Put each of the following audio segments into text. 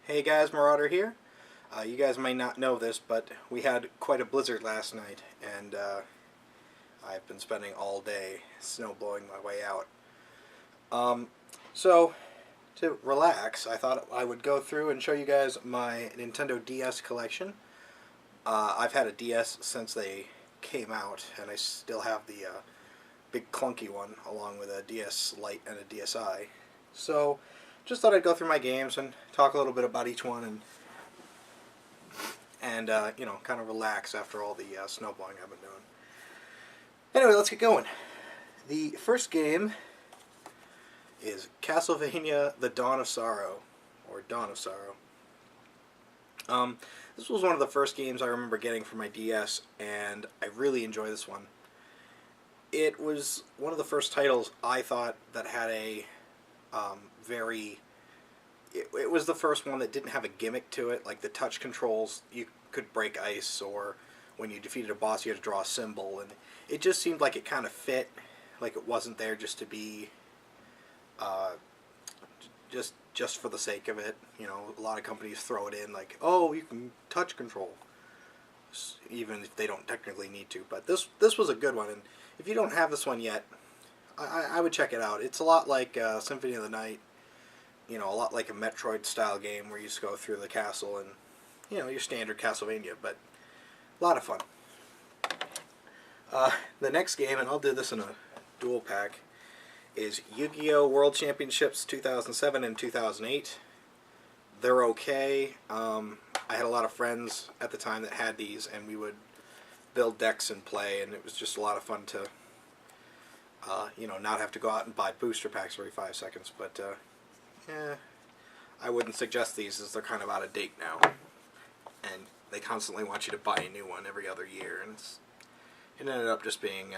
Hey guys, Marauder here. You guys may not know this, but we had quite a blizzard last night, and I've been spending all day snow blowing my way out. So, to relax, I thought I would go through and show you guys my Nintendo DS collection. I've had a DS since they came out, and I still have the big clunky one, along with a DS Lite and a DSi. So, just thought I'd go through my games and talk a little bit about each one and kind of relax after all the snow blowing I've been doing. Anyway, let's get going. The first game is Castlevania: The Dawn of Sorrow, or Dawn of Sorrow. This was one of the first games I remember getting for my DS, and I really enjoy this one. It was one of the first titles I thought that had a very... It was the first one that didn't have a gimmick to it, like the touch controls, you could break ice, or when you defeated a boss you had to draw a symbol, and it just seemed like it kind of fit, like it wasn't there just to be just for the sake of it. You know, a lot of companies throw it in like, oh, you can touch control, even if they don't technically need to. But this was a good one, and if you don't have this one yet, I would check it out. It's a lot like Symphony of the Night, you know, a lot like a Metroid style game where you just go through the castle and, you know, your standard Castlevania, but a lot of fun. The next game, and I'll do this in a dual pack, is Yu-Gi-Oh! World Championships 2007 and 2008. They're okay. I had a lot of friends at the time that had these, and we would build decks and play, and it was just a lot of fun to, not have to go out and buy booster packs every 5 seconds, but, I wouldn't suggest these as they're kind of out of date now. And they constantly want you to buy a new one every other year, and it ended up just being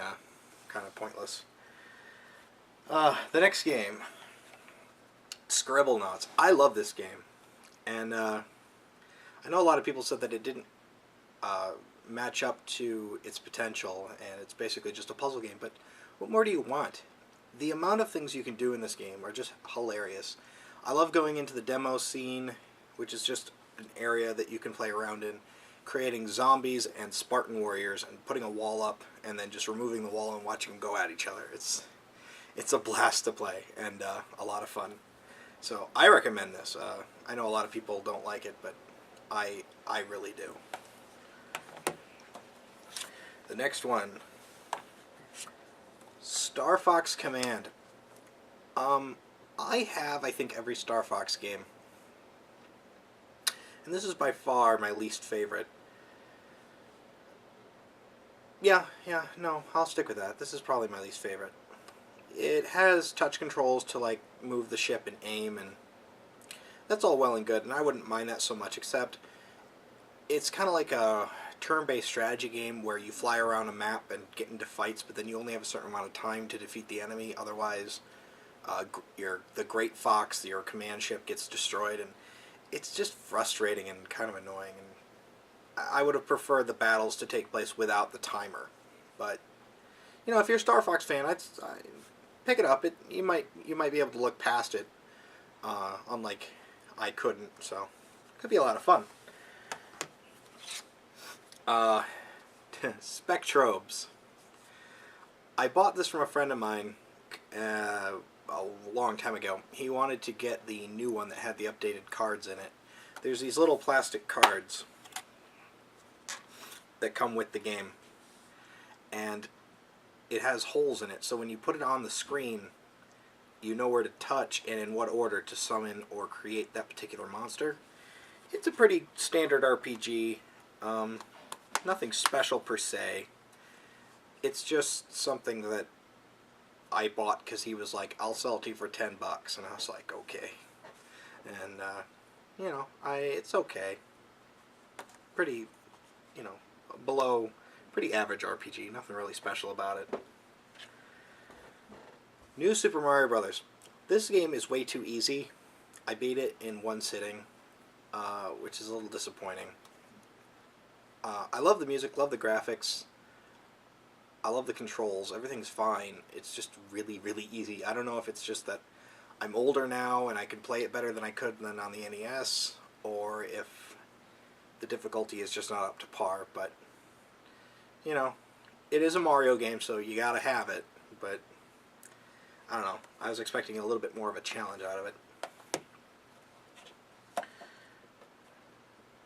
kind of pointless. The next game, Scribblenauts. I love this game, and I know a lot of people said that it didn't match up to its potential, and it's basically just a puzzle game, but what more do you want? The amount of things you can do in this game are just hilarious. I love going into the demo scene, which is just an area that you can play around in, creating zombies and Spartan warriors and putting a wall up and then just removing the wall and watching them go at each other. It's a blast to play, and a lot of fun. So I recommend this. I know a lot of people don't like it, but I really do. The next one, Star Fox Command. I have, I think, every Star Fox game. And this is by far my least favorite. Yeah, no, I'll stick with that. This is probably my least favorite. It has touch controls to, like, move the ship and aim, and that's all well and good, and I wouldn't mind that so much, except it's kind of like a turn-based strategy game where you fly around a map and get into fights, but then you only have a certain amount of time to defeat the enemy, otherwise the Great Fox, your command ship, gets destroyed, and it's just frustrating and kind of annoying. And I would have preferred the battles to take place without the timer, but you know, if you're a Star Fox fan, I'd pick it up. You might be able to look past it, unlike I couldn't. So it could be a lot of fun. Spectrobes. I bought this from a friend of mine a long time ago. He wanted to get the new one that had the updated cards in it. There's these little plastic cards that come with the game, and it has holes in it, so when you put it on the screen, you know where to touch and in what order to summon or create that particular monster. It's a pretty standard RPG. Nothing special per se. It's just something that I bought because he was like, I'll sell it to you for $10, and I was like, okay. And it's okay. Pretty, below, pretty average RPG. Nothing really special about it. New Super Mario Brothers. This game is way too easy. I beat it in one sitting, which is a little disappointing. I love the music, love the graphics. I love the controls. Everything's fine. It's just really, really easy. I don't know if it's just that I'm older now and I can play it better than I could than on the NES, or if the difficulty is just not up to par. But, you know, it is a Mario game, so you gotta have it. But, I don't know. I was expecting a little bit more of a challenge out of it.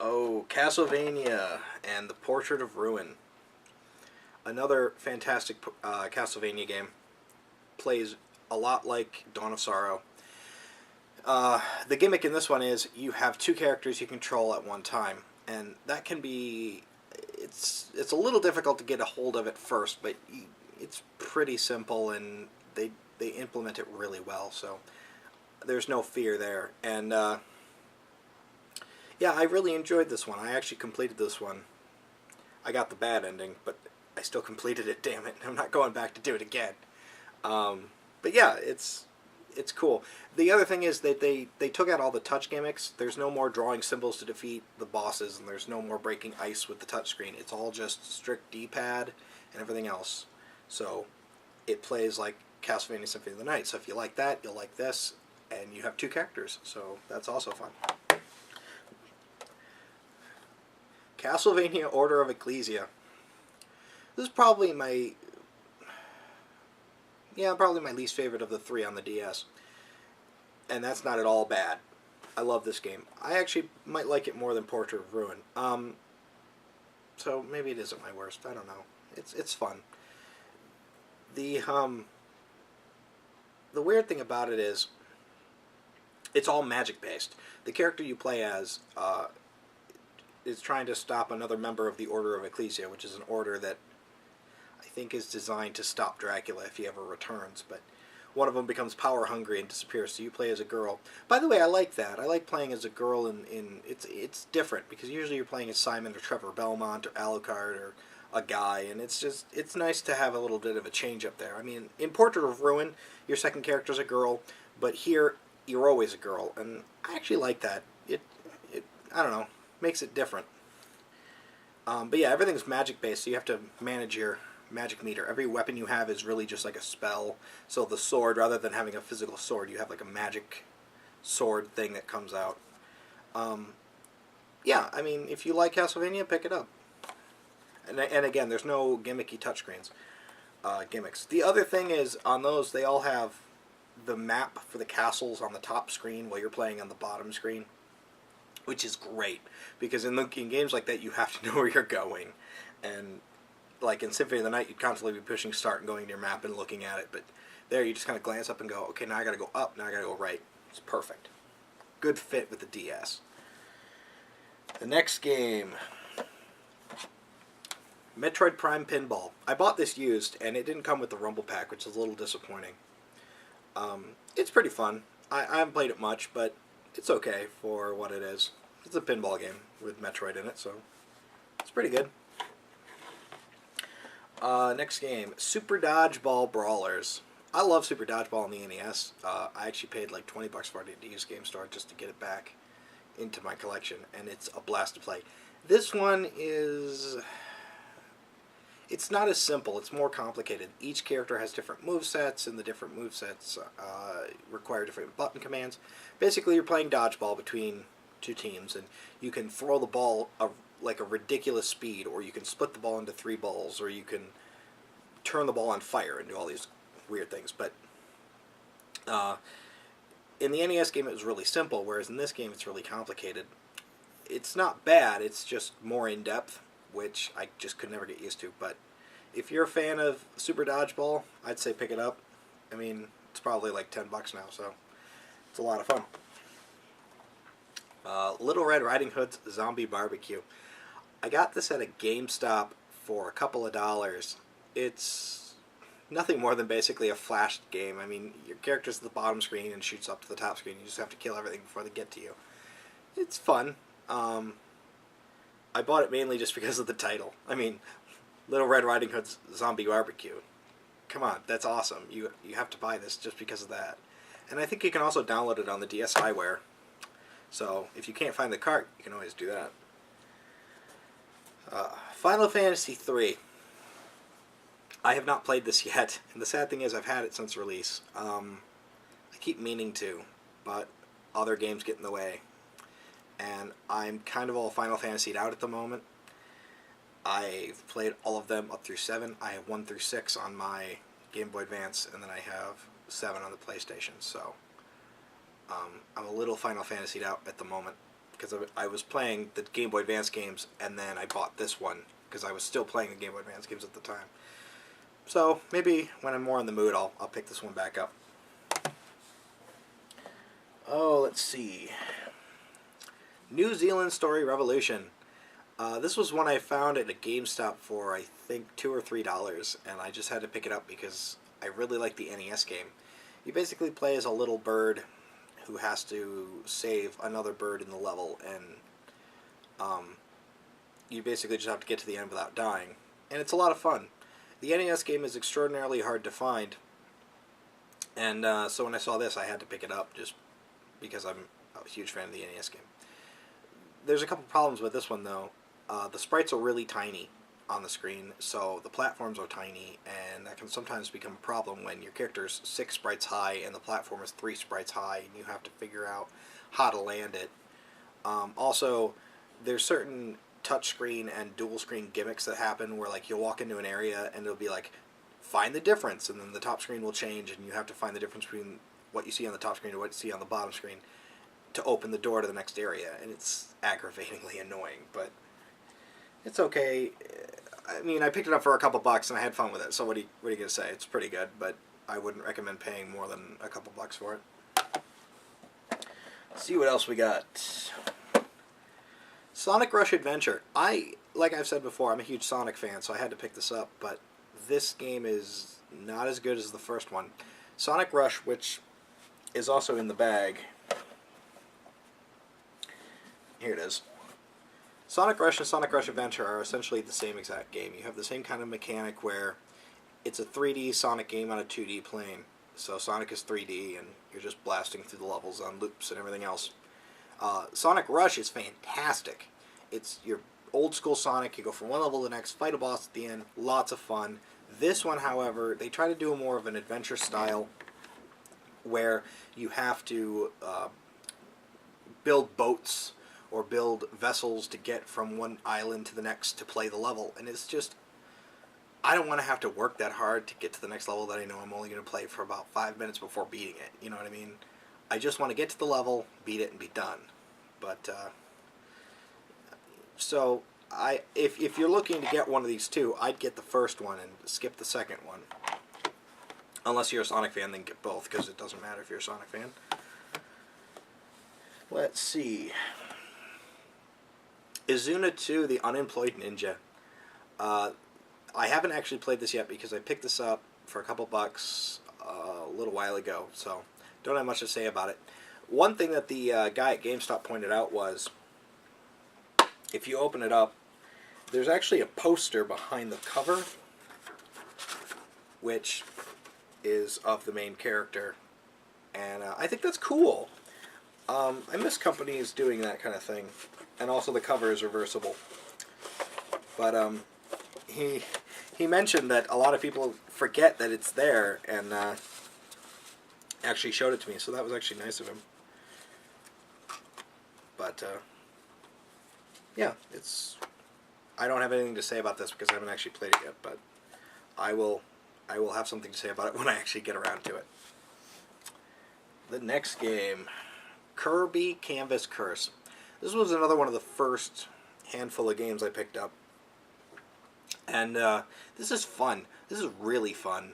Oh, Castlevania and the Portrait of Ruin. Another fantastic Castlevania game. Plays a lot like Dawn of Sorrow. The gimmick in this one is you have two characters you control at one time, and that can be... It's a little difficult to get a hold of at first, but it's pretty simple, and they implement it really well, so there's no fear there. And yeah, I really enjoyed this one. I actually completed this one. I got the bad ending, but I still completed it, damn it. I'm not going back to do it again. But yeah, it's cool. The other thing is that they took out all the touch gimmicks. There's no more drawing symbols to defeat the bosses, and there's no more breaking ice with the touchscreen. It's all just strict D-pad and everything else. So it plays like Castlevania Symphony of the Night. So if you like that, you'll like this, and you have two characters. So that's also fun. Castlevania Order of Ecclesia. This is probably my least favorite of the three on the DS. And that's not at all bad. I love this game. I actually might like it more than Portrait of Ruin. So maybe it isn't my worst. I don't know. It's fun. The weird thing about it is it's all magic based. The character you play as is trying to stop another member of the Order of Ecclesia, which is an order that I think is designed to stop Dracula if he ever returns, but one of them becomes power hungry and disappears, so you play as a girl. By the way, I like that. I like playing as a girl it's different, because usually you're playing as Simon or Trevor Belmont or Alucard or a guy, and it's nice to have a little bit of a change up there. I mean, in Portrait of Ruin, your second character's a girl, but here you're always a girl, and I actually like that. It I don't know, makes it different. But yeah, everything's magic based, so you have to manage your magic meter. Every weapon you have is really just like a spell. So the sword, rather than having a physical sword, you have like a magic sword thing that comes out. Yeah, I mean, if you like Castlevania, pick it up. And again, there's no gimmicky touchscreens gimmicks. The other thing is, on those, they all have the map for the castles on the top screen while you're playing on the bottom screen, which is great, because in games like that, you have to know where you're going. And like in Symphony of the Night, you'd constantly be pushing start and going to your map and looking at it, but there you just kind of glance up and go, okay, now I gotta go up, now I gotta go right. It's perfect. Good fit with the DS. The next game, Metroid Prime Pinball. I bought this used, and it didn't come with the Rumble Pack, which is a little disappointing. It's pretty fun. I haven't played it much, but it's okay for what it is. It's a pinball game with Metroid in it, so it's pretty good. Next game, Super Dodgeball Brawlers. I love Super Dodgeball on the NES. I actually paid like $20 for it at the used game store just to get it back into my collection, and it's a blast to play. This one is... It's not as simple. It's more complicated. Each character has different movesets, and the different movesets require different button commands. Basically, you're playing dodgeball between two teams, and you can throw the ball like a ridiculous speed, or you can split the ball into 3 balls, or you can turn the ball on fire and do all these weird things. But in the NES game, it was really simple, whereas in this game, it's really complicated. It's not bad. It's just more in-depth, which I just could never get used to. But if you're a fan of Super Dodgeball, I'd say pick it up. I mean, it's probably like $10 now, so it's a lot of fun. Little Red Riding Hood's Zombie Barbecue. I got this at a GameStop for a couple of dollars. It's nothing more than basically a flash game. I mean, your character's at the bottom screen and shoots up to the top screen. You just have to kill everything before they get to you. It's fun. I bought it mainly just because of the title. I mean, Little Red Riding Hood's Zombie Barbecue. Come on, that's awesome. You have to buy this just because of that. And I think you can also download it on the DSiWare. So if you can't find the cart, you can always do that. Final Fantasy III. I have not played this yet, and the sad thing is I've had it since release. I keep meaning to, but other games get in the way. and I'm kind of all Final Fantasied out at the moment. I've played all of them up through 7. I have 1 through 6 on my Game Boy Advance, and then I have 7 on the PlayStation, so I'm a little Final Fantasied out at the moment, because I was playing the Game Boy Advance games, and then I bought this one, because I was still playing the Game Boy Advance games at the time. So maybe when I'm more in the mood, I'll pick this one back up. Oh, let's see. New Zealand Story Revolution. This was one I found at a GameStop for, I think, $2 or $3, and I just had to pick it up because I really like the NES game. You basically play as a little bird who has to save another bird in the level, and you basically just have to get to the end without dying. And it's a lot of fun. The NES game is extraordinarily hard to find, and so when I saw this, I had to pick it up just because I'm a huge fan of the NES game. There's a couple problems with this one, though. The sprites are really tiny on the screen, so the platforms are tiny, and that can sometimes become a problem when your character's 6 sprites high and the platform is 3 sprites high, and you have to figure out how to land it. Also, there's certain touchscreen and dual screen gimmicks that happen where, like, you'll walk into an area and it'll be like, find the difference, and then the top screen will change, and you have to find the difference between what you see on the top screen and what you see on the bottom screen to open the door to the next area, and it's aggravatingly annoying, but it's okay. I mean, I picked it up for a couple bucks and I had fun with it, so what are you going to say? It's pretty good, but I wouldn't recommend paying more than a couple bucks for it. Let's see what else we got. Sonic Rush Adventure. Like I've said before, I'm a huge Sonic fan, so I had to pick this up, but this game is not as good as the first one. Sonic Rush, which is also in the bag. Here it is. Sonic Rush and Sonic Rush Adventure are essentially the same exact game. You have the same kind of mechanic where it's a 3D Sonic game on a 2D plane. So Sonic is 3D and you're just blasting through the levels on loops and everything else. Sonic Rush is fantastic. It's your old school Sonic. You go from one level to the next, fight a boss at the end. Lots of fun. This one, however, they try to do more of an adventure style where you have to build boats or build vessels to get from one island to the next to play the level. And it's just, I don't want to have to work that hard to get to the next level that I know I'm only going to play for about 5 minutes before beating it. You know what I mean? I just want to get to the level, beat it, and be done. But, so, if you're looking to get one of these two, I'd get the first one and skip the second one. Unless you're a Sonic fan, then get both, because it doesn't matter if you're a Sonic fan. Let's see. Izuna 2, The Unemployed Ninja. I haven't actually played this yet because I picked this up for a couple bucks a little while ago, so don't have much to say about it. One thing that the guy at GameStop pointed out was, if you open it up, there's actually a poster behind the cover, which is of the main character, and I think that's cool. I miss companies doing that kind of thing. And also the cover is reversible. But he mentioned that a lot of people forget that it's there, and actually showed it to me, so that was actually nice of him. But yeah, I don't have anything to say about this because I haven't actually played it yet, but I will have something to say about it when I actually get around to it. The next game, Kirby Canvas Curse. This was another one of the first handful of games I picked up. And this is fun. This is really fun.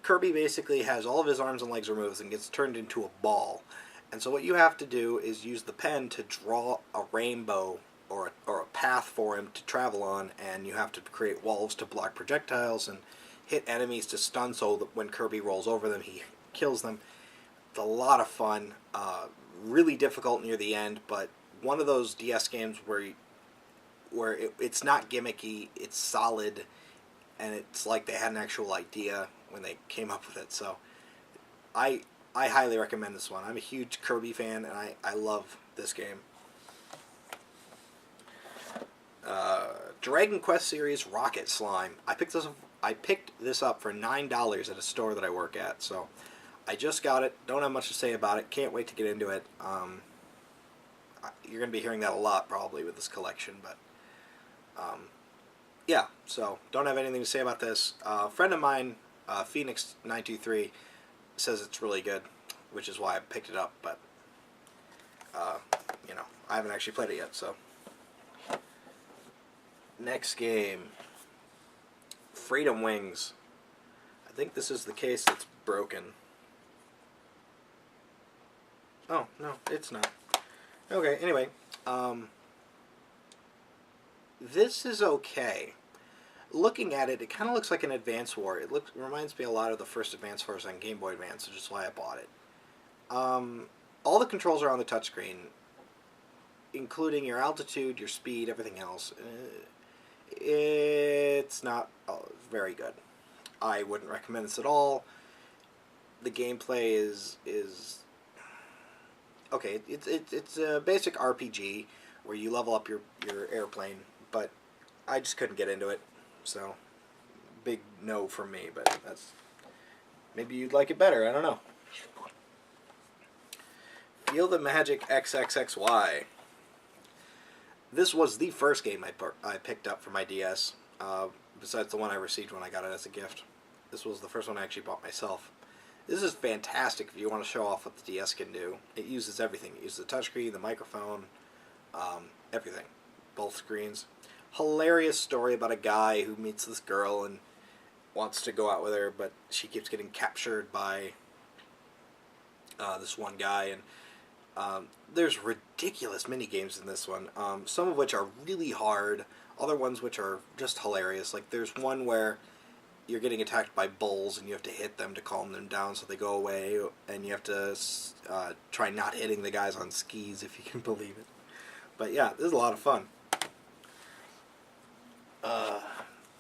Kirby basically has all of his arms and legs removed and gets turned into a ball. And so what you have to do is use the pen to draw a rainbow or a path for him to travel on, and you have to create walls to block projectiles and hit enemies to stun so that when Kirby rolls over them, he kills them. It's a lot of fun. Really difficult near the end, but one of those DS games where it's not gimmicky, it's solid, and it's like they had an actual idea when they came up with it. So I highly recommend this one. I'm a huge Kirby fan, and I love this game. Dragon Quest series Rocket Slime. I picked this up for $9 at a store that I work at, so I just got it. Don't have much to say about it. Can't wait to get into it. you're going to be hearing that a lot probably with this collection. But yeah, so don't have anything to say about this. A friend of mine, Phoenix923, says it's really good, which is why I picked it up. But you know, I haven't actually played it yet. So next game, Freedom Wings. I think this is the case that's broken. Oh, no, it's not. Okay, anyway. This is okay. Looking at it, it kind of looks like an Advance War. It reminds me a lot of the first Advance Wars on Game Boy Advance, which is why I bought it. All the controls are on the touchscreen, including your altitude, your speed, everything else. It's not very good. I wouldn't recommend this at all. The gameplay is okay. It's a basic RPG where you level up your airplane, but I just couldn't get into it. So big no from me. But that's, maybe you'd like it better. I don't know. Feel the Magic XXXY. This was the first game I picked up for my DS, besides the one I received when I got it as a gift. This was the first one I actually bought myself. This is fantastic if you want to show off what the DS can do. It uses everything. It uses the touchscreen, the microphone, everything. Both screens. Hilarious story about a guy who meets this girl and wants to go out with her, but she keeps getting captured by this one guy. And there's ridiculous mini games in this one, some of which are really hard, other ones which are just hilarious. Like there's one where you're getting attacked by bulls and you have to hit them to calm them down so they go away, and you have to try not hitting the guys on skis, if you can believe it. But yeah, this is a lot of fun.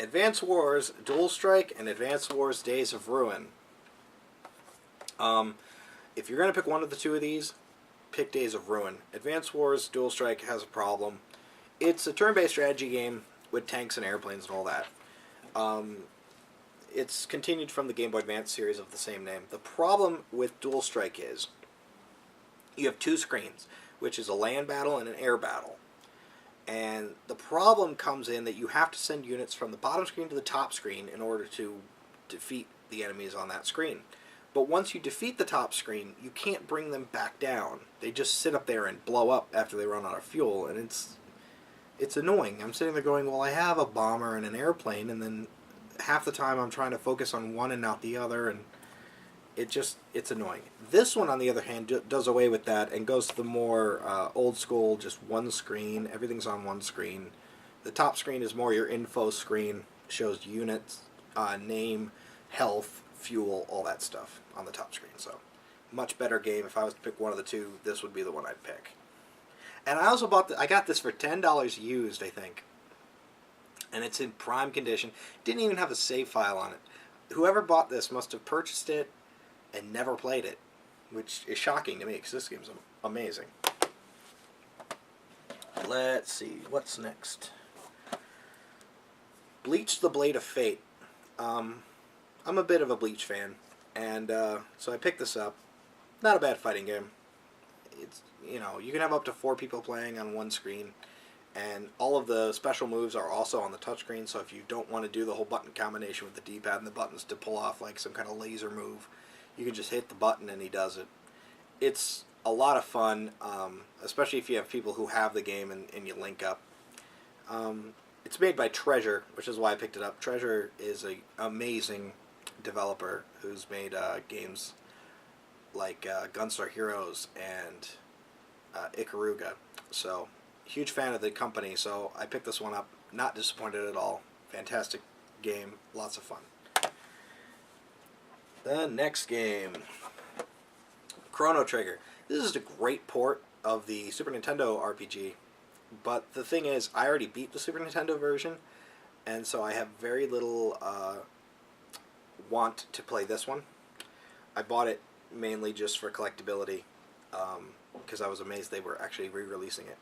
Advance Wars Dual Strike and Advance Wars Days of Ruin. If you're going to pick one of the two of these, pick Days of Ruin. Advance Wars Dual Strike has a problem. It's a turn-based strategy game with tanks and airplanes and all that. It's continued from the Game Boy Advance series of the same name. The problem with Dual Strike is you have two screens, which is a land battle and an air battle. And the problem comes in that you have to send units from the bottom screen to the top screen in order to defeat the enemies on that screen. But once you defeat the top screen, you can't bring them back down. They just sit up there and blow up after they run out of fuel, and it's annoying. I'm sitting there going, well, I have a bomber and an airplane, and then half the time I'm trying to focus on one and not the other, and it's annoying. This one, on the other hand, does away with that and goes to the more old school, just one screen. Everything's on one screen. The top screen is more your info screen. Shows units, name, health, fuel, all that stuff on the top screen. So, much better game. If I was to pick one of the two, this would be the one I'd pick. And I also I got this for $10 used, I think. And it's in prime condition. Didn't even have a save file on it. Whoever bought this must have purchased it and never played it, which is shocking to me because this game's amazing. Let's see, what's next? Bleach: The Blade of Fate. I'm a bit of a Bleach fan, and so I picked this up. Not a bad fighting game. It's, you know, you can have up to 4 people playing on one screen, and all of the special moves are also on the touchscreen, so if you don't want to do the whole button combination with the D-pad and the buttons to pull off like some kind of laser move, you can just hit the button and he does it. It's a lot of fun, especially if you have people who have the game and you link up. It's made by Treasure, which is why I picked it up. Treasure is an amazing developer who's made games like Gunstar Heroes and Ikaruga. So, huge fan of the company, so I picked this one up. Not disappointed at all. Fantastic game, lots of fun. The next game, Chrono Trigger. This is a great port of the Super Nintendo RPG, but the thing is, I already beat the Super Nintendo version, and so I have very little want to play this one. I bought it mainly just for collectability, because I was amazed they were actually re-releasing it.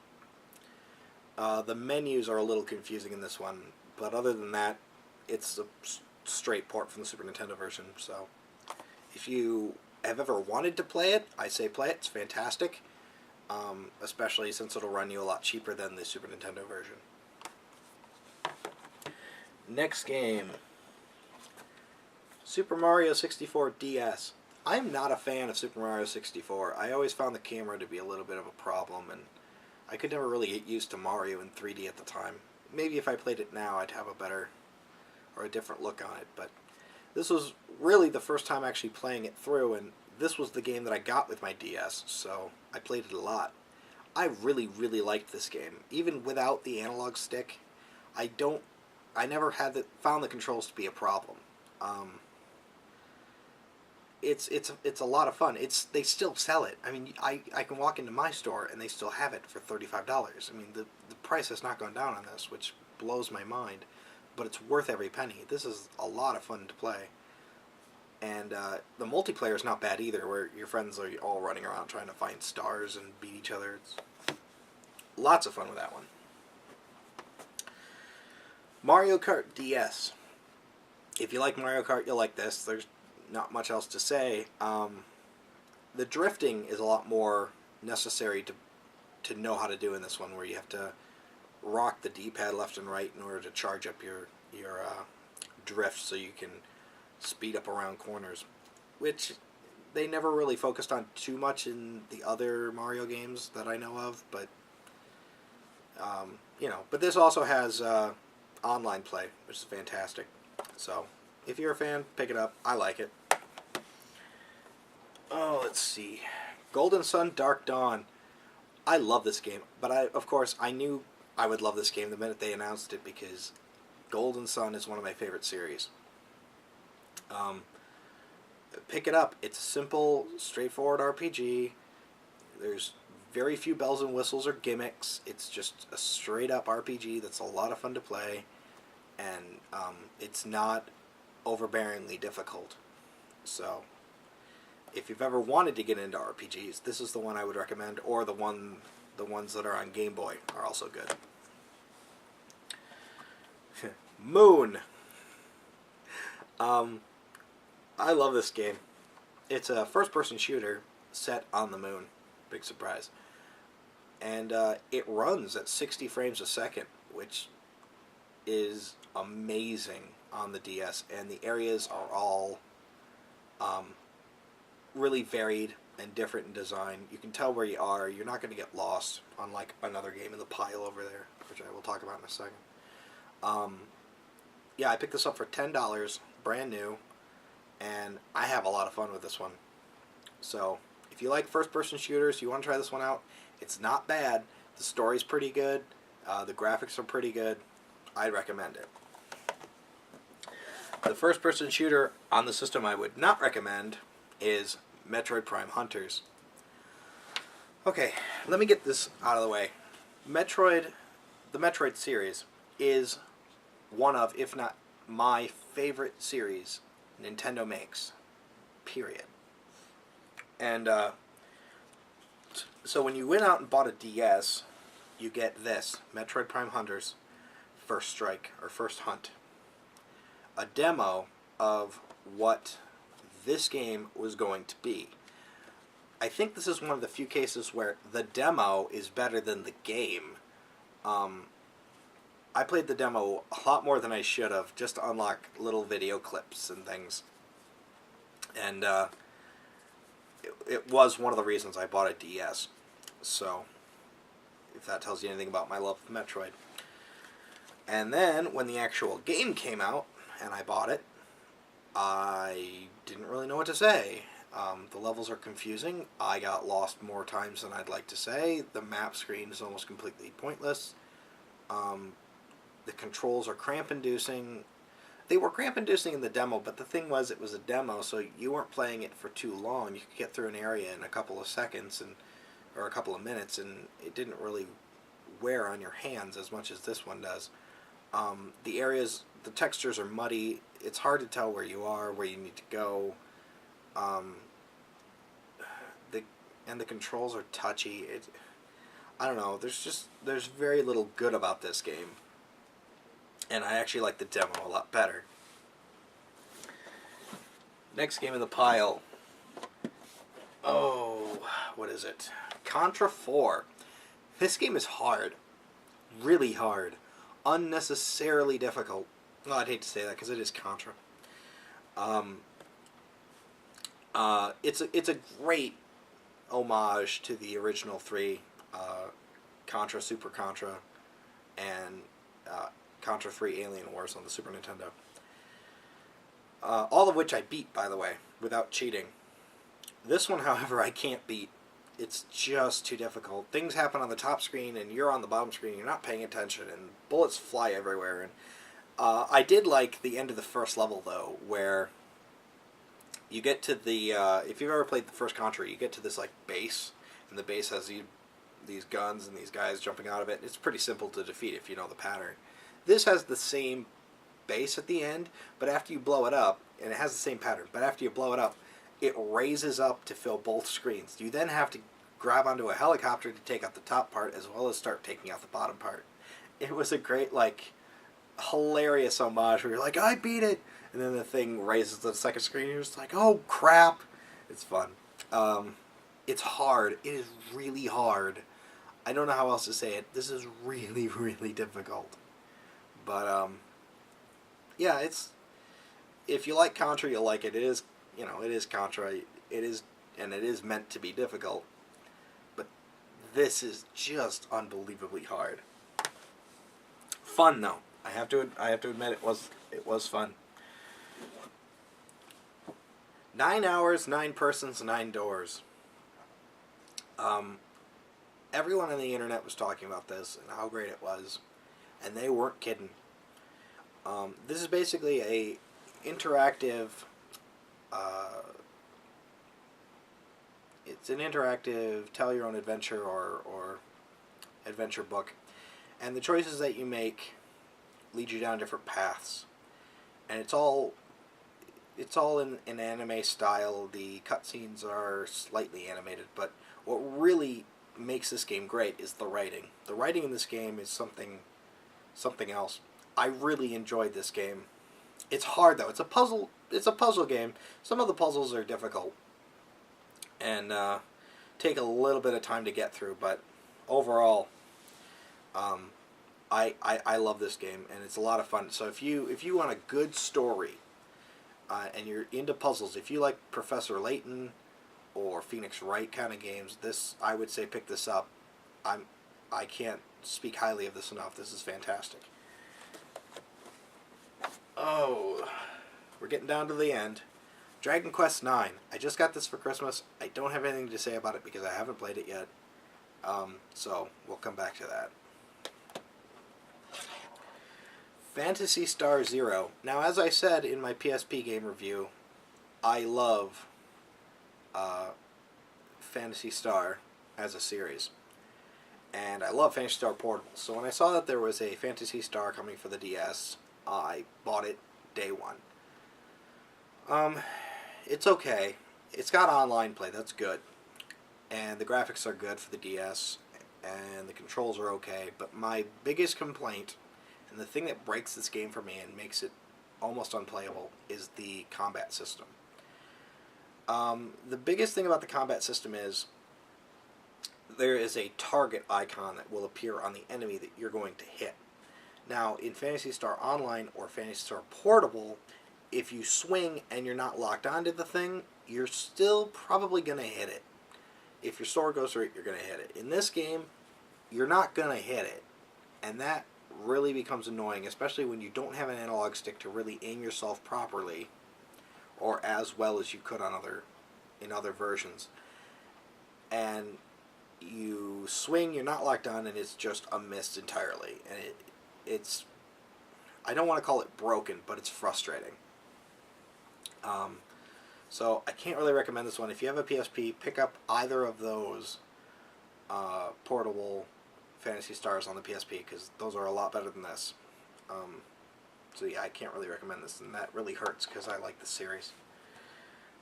The menus are a little confusing in this one, but other than that, it's a straight port from the Super Nintendo version, so if you have ever wanted to play it, I say play it. It's fantastic. especially since it'll run you a lot cheaper than the Super Nintendo version. Next game, Super Mario 64 DS. I'm not a fan of Super Mario 64. I always found the camera to be a little bit of a problem, and I could never really get used to Mario in 3D at the time. Maybe if I played it now, I'd have a better or a different look on it, but this was really the first time actually playing it through, and this was the game that I got with my DS, so I played it a lot. I really, really liked this game. Even without the analog stick, I never found the controls to be a problem. It's a lot of fun. They still sell it. I mean, I can walk into my store and they still have it for $35. I mean, the price has not gone down on this, which blows my mind, but it's worth every penny. This is a lot of fun to play. And the multiplayer is not bad either, where your friends are all running around trying to find stars and beat each other. It's lots of fun with that one. Mario Kart DS. If you like Mario Kart, you'll like this. There's not much else to say. The drifting is a lot more necessary to know how to do in this one, where you have to rock the D-pad left and right in order to charge up your drift so you can speed up around corners, which they never really focused on too much in the other Mario games that I know of, but but this also has online play, which is fantastic. So if you're a fan, pick it up. I like it. Oh, let's see. Golden Sun Dark Dawn. I love this game, but of course I knew I would love this game the minute they announced it, because Golden Sun is one of my favorite series. Pick it up. It's a simple, straightforward RPG. There's very few bells and whistles or gimmicks. It's just a straight up RPG that's a lot of fun to play, and it's not overbearingly difficult. So if you've ever wanted to get into RPGs, this is the one I would recommend, or the ones that are on Game Boy are also good. Moon. I love this game. It's a first-person shooter set on the moon. Big surprise. And it runs at 60 frames a second, which is amazing on the DS. And the areas are all really varied and different in design. You can tell where you are. You're not going to get lost, unlike another game in the pile over there, which I will talk about in a second. Yeah, I picked this up for $10, brand new, and I have a lot of fun with this one. So if you like first-person shooters, you want to try this one out, it's not bad. The story's pretty good. The graphics are pretty good. I'd recommend it. The first-person shooter on the system I would not recommend is Metroid Prime Hunters. Okay, let me get this out of the way. The Metroid series is one of, if not my favorite series Nintendo makes. Period. And so when you went out and bought a DS, you get this, Metroid Prime Hunters First Strike, or First Hunt. A demo of what this game was going to be. I think this is one of the few cases where the demo is better than the game. I played the demo a lot more than I should have, just to unlock little video clips and things. And it was one of the reasons I bought a DS. So, if that tells you anything about my love of Metroid. And then, when the actual game came out, and I bought it, I didn't really know what to say. The levels are confusing. I got lost more times than I'd like to say. The map screen is almost completely pointless. The controls are cramp-inducing. They were cramp-inducing in the demo, but the thing was, it was a demo, so you weren't playing it for too long. You could get through an area in a couple of seconds, or a couple of minutes, and it didn't really wear on your hands as much as this one does. The areas, the textures are muddy. It's hard to tell where you are, where you need to go. And the controls are touchy. I don't know. There's very little good about this game. And I actually like the demo a lot better. Next game in the pile. Oh, what is it? Contra 4. This game is hard. Really hard. Unnecessarily difficult. Well, I'd hate to say that because it is Contra. It's a great homage to the original three, Contra, Super Contra, and Contra 3 Alien Wars on the Super Nintendo. All of which I beat, by the way, without cheating. This one, however, I can't beat. It's just too difficult. Things happen on the top screen, and you're on the bottom screen. You're not paying attention, and bullets fly everywhere. And I did like the end of the first level, though, where you get to the... if you've ever played the first Contra, you get to this like base, and the base has these guns and these guys jumping out of it. It's pretty simple to defeat if you know the pattern. This has the same base at the end, but after you blow it up, and it has the same pattern, but after you blow it up, it raises up to fill both screens. You then have to grab onto a helicopter to take out the top part as well as start taking out the bottom part. It was a great, like, hilarious homage where you're like, I beat it! And then the thing raises to the second screen and you're just like, oh crap! It's fun. It's hard. It is really hard. I don't know how else to say it. This is really, really difficult. But, yeah, it's... If you like Contra, you'll like it. It is... You know, it is Contra. It is, and it is meant to be difficult. But this is just unbelievably hard. Fun though. I have to admit it was fun. 9 hours, 9 persons, 9 doors. Everyone on the internet was talking about this and how great it was, and they weren't kidding. This is basically a interactive. It's an interactive tell-your-own-adventure or adventure book, and the choices that you make lead you down different paths, and it's all in anime style. The cutscenes are slightly animated, but what really makes this game great is the writing. The writing in this game is something else. I really enjoyed this game. It's hard though. It's a puzzle. It's a puzzle game. Some of the puzzles are difficult and take a little bit of time to get through, but overall, I love this game and it's a lot of fun. So if you want a good story and you're into puzzles, if you like Professor Layton or Phoenix Wright kind of games, this, I would say, pick this up. I can't speak highly of this enough. This is fantastic. Oh, we're getting down to the end. Dragon Quest IX. I just got this for Christmas. I don't have anything to say about it because I haven't played it yet. So we'll come back to that. Phantasy Star Zero. Now, as I said in my PSP game review, I love Phantasy Star as a series. And I love Phantasy Star Portable. So when I saw that there was a Phantasy Star coming for the DS, I bought it day one. It's okay. It's got online play, that's good. And the graphics are good for the DS, and the controls are okay. But my biggest complaint, and the thing that breaks this game for me and makes it almost unplayable, is the combat system. The biggest thing about the combat system is there is a target icon that will appear on the enemy that you're going to hit. Now, in Phantasy Star Online or Phantasy Star Portable, if you swing and you're not locked onto the thing, you're still probably going to hit it. If your sword goes through it, you're going to hit it. In this game, you're not going to hit it. And that really becomes annoying, especially when you don't have an analog stick to really aim yourself properly, or as well as you could on in other versions. And you swing, you're not locked on, and it's just a miss entirely. And it's, I don't want to call it broken, but it's frustrating. So I can't really recommend this one. If you have a PSP, pick up either of those portable Phantasy Stars on the PSP, because those are a lot better than this. So yeah, I can't really recommend this, and that really hurts because I like the series.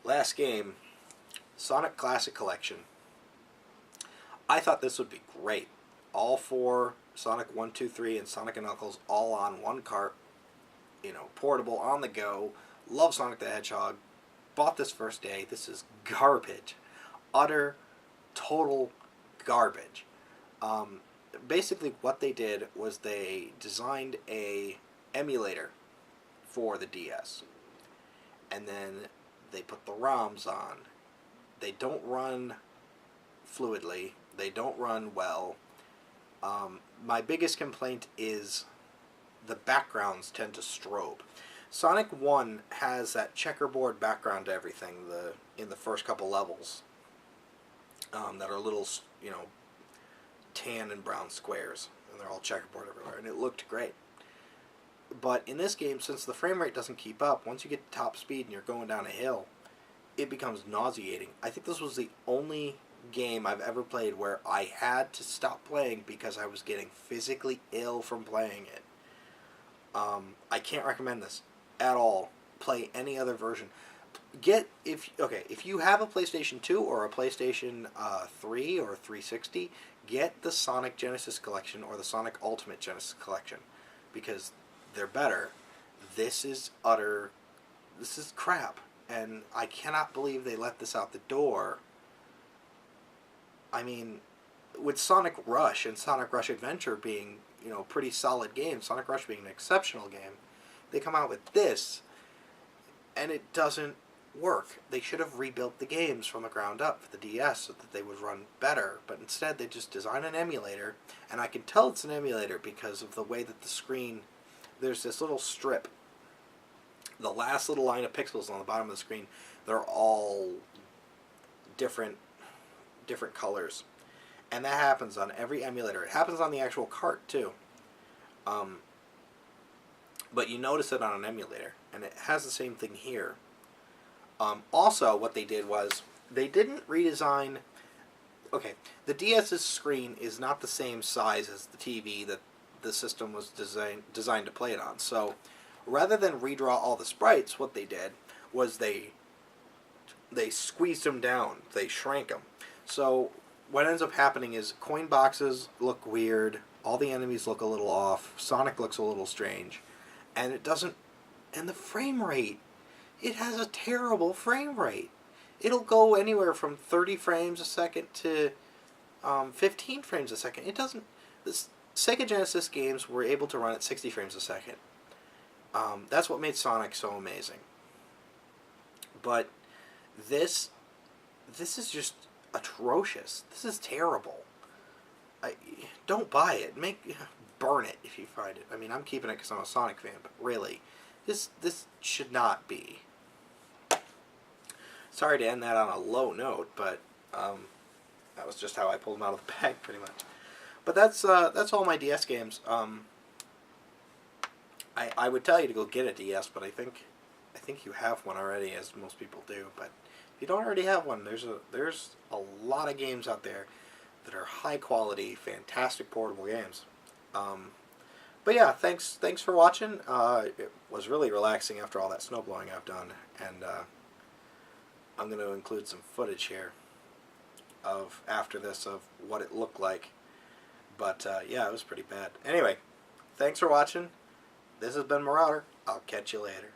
Last game, Sonic Classic Collection. I thought this would be great. All four, Sonic 1, 2, 3, and Sonic & Knuckles, all on one cart. You know, portable, on the go. Love Sonic the Hedgehog. Bought this first day. This is garbage. utter, total garbage. Basically, what they did was they designed a emulator for the DS, and then they put the ROMs on. They don't run fluidly. They don't run well. My biggest complaint is the backgrounds tend to strobe. Sonic 1 has that checkerboard background to everything in the first couple levels that are little, tan and brown squares, and they're all checkerboard everywhere, and it looked great. But in this game, since the frame rate doesn't keep up, once you get to top speed and you're going down a hill, it becomes nauseating. I think this was the only game I've ever played where I had to stop playing because I was getting physically ill from playing it. I can't recommend this at all. Play any other version. If you have a PlayStation 2 or a PlayStation 3 or 360, get the Sonic Genesis Collection or the Sonic Ultimate Genesis Collection, because they're better. This is crap, and I cannot believe they let this out the door. I mean, with Sonic Rush and Sonic Rush Adventure being, pretty solid games, Sonic Rush being an exceptional game, they come out with this, and it doesn't work. They should have rebuilt the games from the ground up for the DS so that they would run better, but instead they just design an emulator, and I can tell it's an emulator because of the way that the screen, there's this little strip, the last little line of pixels on the bottom of the screen, they're all different colors, and that happens on every emulator. It happens on the actual cart too, but you notice it on an emulator, and it has the same thing here. Also, what they did was, they didn't redesign... Okay, the DS's screen is not the same size as the TV that the system was designed to play it on. So, rather than redraw all the sprites, what they did was they squeezed them down. They shrank them. So, what ends up happening is coin boxes look weird, all the enemies look a little off, Sonic looks a little strange, and it doesn't... And the frame rate... It has a terrible frame rate. It'll go anywhere from 30 frames a second to 15 frames a second. It doesn't... This Sega Genesis games were able to run at 60 frames a second. That's what made Sonic so amazing. But this is just atrocious. This is terrible. Don't buy it. Burn it if you find it. I mean, I'm keeping it because I'm a Sonic fan, but really, this should not be. Sorry to end that on a low note, but that was just how I pulled them out of the bag, pretty much. But that's all my DS games. I would tell you to go get a DS, but I think you have one already, as most people do. But if you don't already have one, there's a lot of games out there that are high quality, fantastic portable games. But yeah, thanks for watching. It was really relaxing after all that snowblowing I've done, and I'm going to include some footage here after this of what it looked like. But yeah, it was pretty bad. Anyway, thanks for watching. This has been Marauder. I'll catch you later.